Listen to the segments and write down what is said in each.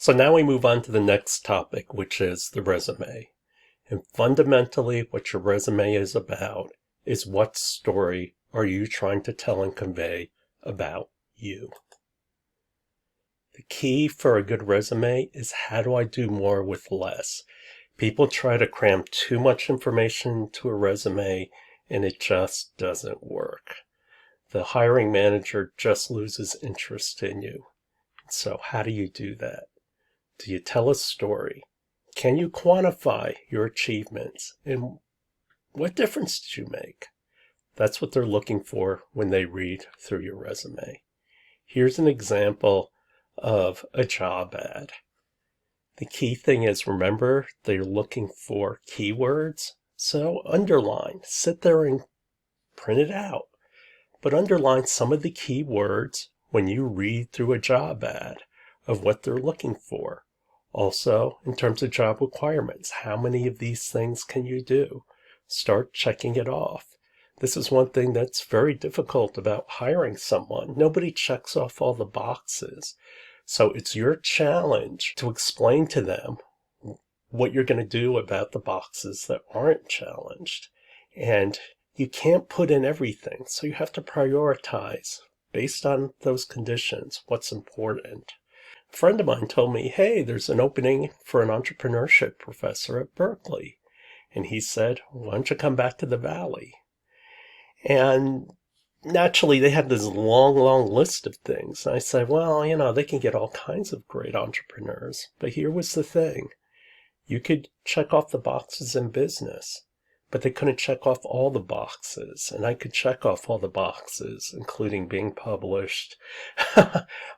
So now we move on to the next topic, which is the resume. And fundamentally, what your resume is about is what story are you trying to tell and convey about you. The key for a good resume is how do I do more with less? People try to cram too much information into a resume and it just doesn't work. The hiring manager just loses interest in you. So how do you do that? Do you tell a story? Can you quantify your achievements? And what difference did you make? That's what they're looking for when they read through your resume. Here's an example of a job ad. The key thing is, remember, they're looking for keywords. So underline, sit there and print it out. But underline some of the keywords when you read through a job ad of what they're looking for. Also, in terms of job requirements, how many of these things can you do? Start checking it off. This is one thing that's very difficult about hiring someone. Nobody checks off all the boxes. So it's your challenge to explain to them what you're going to do about the boxes that aren't challenged. And you can't put in everything, so you have to prioritize based on those conditions what's important. A friend of mine told me, hey, there's an opening for an entrepreneurship professor at Berkeley. And he said, why don't you come back to the Valley? And naturally, they had this long list of things. I said, well, they can get all kinds of great entrepreneurs. But here was the thing. You could check off the boxes in business, but they couldn't check off all the boxes. And I could check off all the boxes, including being published,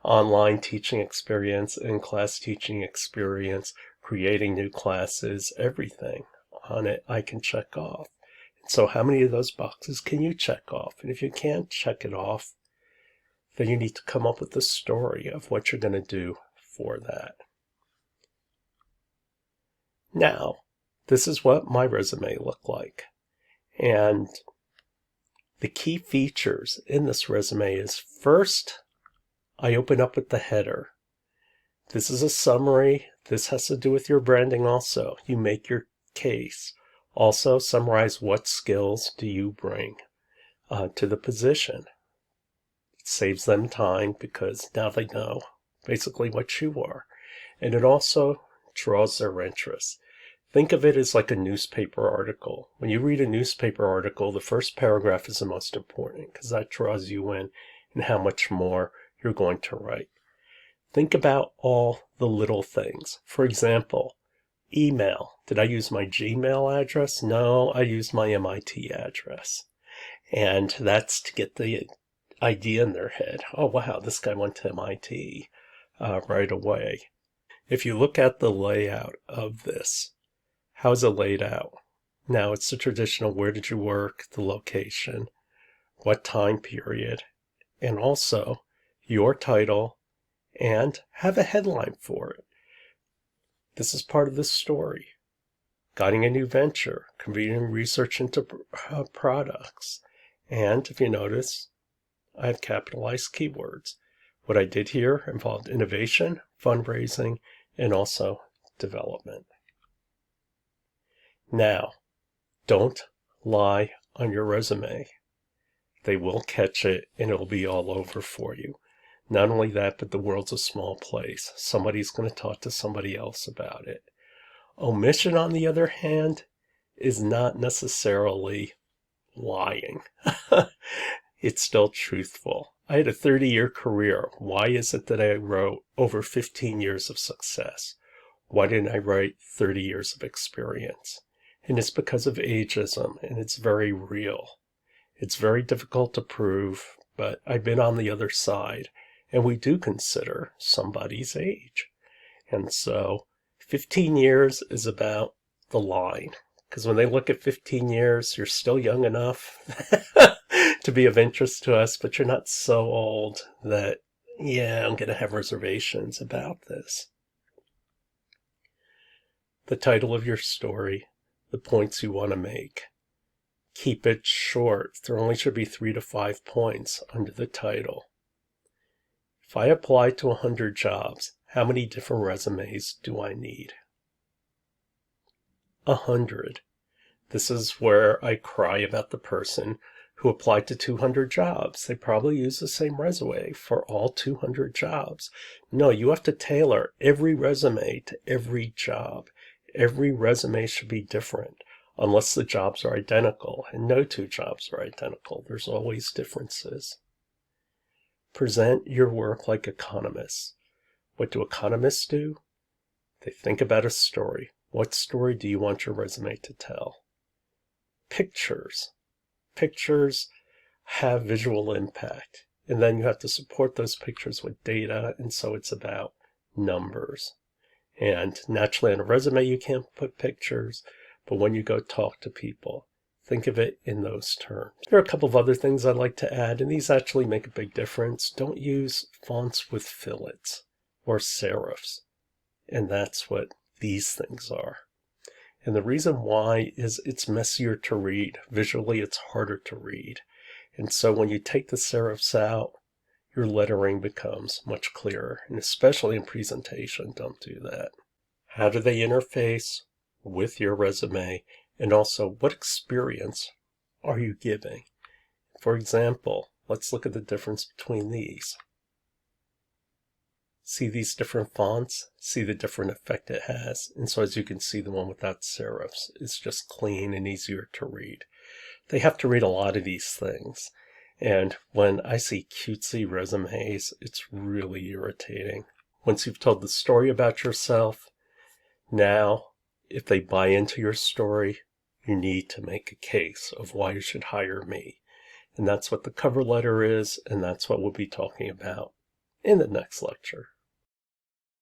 online teaching experience, in-class teaching experience, creating new classes, everything on it I can check off. So how many of those boxes can you check off? And if you can't check it off, then you need to come up with a story of what you're going to do for that. Now, this is what my resume looked like. And the key features in this resume is, first, I open up with the header. This is a summary. This has to do with your branding also. You make your case. Also, summarize what skills do you bring to the position. It saves them time because now they know basically what you are. And it also draws their interest. Think of it as like a newspaper article. When you read a newspaper article, the first paragraph is the most important because that draws you in and how much more you're going to write. Think about all the little things. For example, email. Did I use my Gmail address? No, I used my MIT address. And that's to get the idea in their head. Oh, wow, this guy went to MIT right away. If you look at the layout of this, how is it laid out? Now, it's the traditional where did you work, the location, what time period, and also your title, and have a headline for it. This is part of the story. Guiding a new venture, convening research into products. And if you notice, I have capitalized keywords. What I did here involved innovation, fundraising, and also development. Now, don't lie on your resume. They will catch it and it'll be all over for you. Not only that, but the world's a small place. Somebody's going to talk to somebody else about it. Omission, on the other hand, is not necessarily lying. It's still truthful. I had a 30-year career. Why is it that I wrote over 15 years of success? Why didn't I write 30 years of experience? And it's because of ageism, and it's very real. It's very difficult to prove, but I've been on the other side, and we do consider somebody's age. And so 15 years is about the line, because when they look at 15 years, you're still young enough to be of interest to us, but you're not so old that, yeah, I'm going to have reservations about this. The title of your story, the points you want to make. Keep it short. There only should be 3 to 5 points under the title. If I apply to 100 jobs, How many different resumes do I need? 100. This is where I cry about the person who applied to 200 jobs. They probably use the same resume for all 200 jobs. No, you have to tailor every resume to every job. Every resume should be different, unless the jobs are identical, and no two jobs are identical. There's always differences. Present your work like economists. What do economists do? They think about a story. What story do you want your resume to tell? Pictures. Pictures have visual impact, and then you have to support those pictures with data, and so it's about numbers. And naturally on a resume you can't put pictures, but when you go talk to people, think of it in those terms. There are a couple of other things I'd like to add, and these actually make a big difference. Don't use fonts with fillets or serifs, and that's what these things are. And the reason why is it's messier to read. Visually, it's harder to read. And so when you take the serifs out, your lettering becomes much clearer. And especially in presentation, don't do that. How do they interface with your resume? And also, what experience are you giving? For example, let's look at the difference between these. See these different fonts? See the different effect it has? And so as you can see, the one without serifs is just clean and easier to read. They have to read a lot of these things. And when I see cutesy resumes, it's really irritating. Once you've told the story about yourself, now, if they buy into your story, you need to make a case of why you should hire me. And that's what the cover letter is, and that's what we'll be talking about in the next lecture.